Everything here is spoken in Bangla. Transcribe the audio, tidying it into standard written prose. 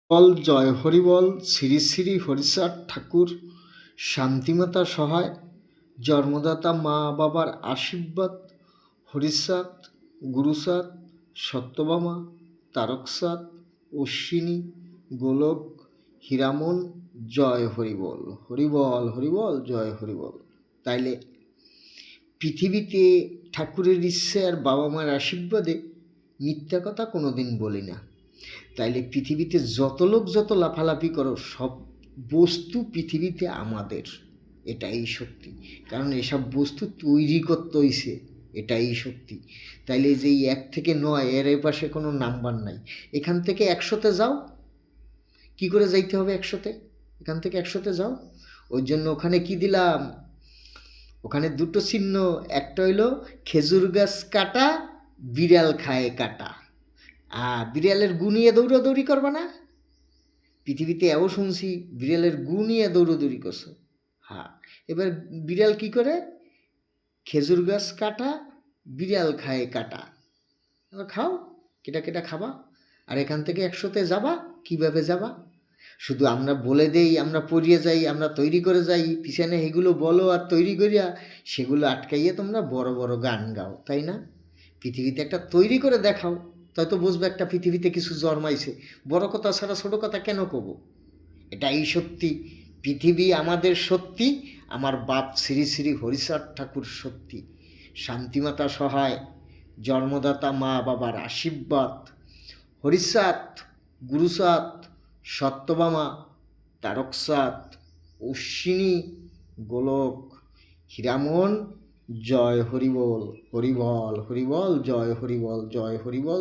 বল জয় হরিবল। শ্রী শ্রী হরিচাঁদ ঠাকুর, শান্তিমাতা সহায়, জন্মদাতা মা বাবার আশীর্বাদ, হরিচাঁদ, গুরুচাঁদ, সত্যভামা, তারকচাঁদ, অশ্বিনী, গোলক, হীরামন, জয় হরিবল। হরিবল হরিবল, জয় হরিবল। তাইলে পৃথিবীতে ঠাকুরের ইচ্ছে আর বাবা মায়ের আশীর্বাদে মিথ্যা কথা কোনো দিন বলি না। তাইলে পৃথিবীতে যত লোক যত লাফালাফি করো, সব বস্তু পৃথিবীতে আমাদের, এটাই সত্যি। কারণ এসব বস্তু তৈরি করতে হইছে, এটাই সত্যি। তাইলে যে এই 1 থেকে 9 এর পাশে কোনো নাম্বার নাই। এখান থেকে 100-তে যাও, কি করে যাইতে হবে 100-তে? এখান থেকে 100-তে যাও, ওই জন্য ওখানে কি দিলাম, ওখানে দুটো চিহ্ন। একটা হইল খেজুর গাছ কাটা, বিড়াল খায় কাটা। বিড়ালের গু নিয়ে দৌড়াদৌড়ি করবা না। পৃথিবীতে এও শুনছি বিড়ালের গু নিয়ে দৌড়াদৌড়ি করছো। হ্যাঁ, এবার বিড়াল কি করে? খেজুর গাছ কাটা, বিড়াল খায় কাটা। এবার খাও, কেটা কেটা খাবা। আর এখান থেকে 100-তে যাবা, কিভাবে যাবা? শুধু আমরা বলে দেই, আমরা পড়িয়ে যাই, আমরা তৈরি করে যাই, পিছনে এগুলো বলো আর তৈরি করিয়া সেগুলো আটকাইয়ে তোমরা বড় বড় গান গাও, তাই না? পৃথিবীতে একটা তৈরি করে দেখাও, তাই তো বুঝবে একটা পৃথিবীতে কিছু জন্মাইছে। বড় কথা ছাড়া ছোটো কথা কেন কব? এটাই সত্যি। পৃথিবী আমাদের সত্যি, আমার বাপ শ্রী শ্রী হরিচাঁদ ঠাকুর সত্যি। শান্তিমাতা সহায়, জন্মদাতা মা বাবার আশীর্বাদ, হরিচাঁদ, গুরুচাঁদ, সত্যভামা, তারকচাঁদ, অশ্বিনী, গোলক, হীরামন, জয় হরিবল। হরিবল হরিবল, জয় হরিবল, জয় হরিবল।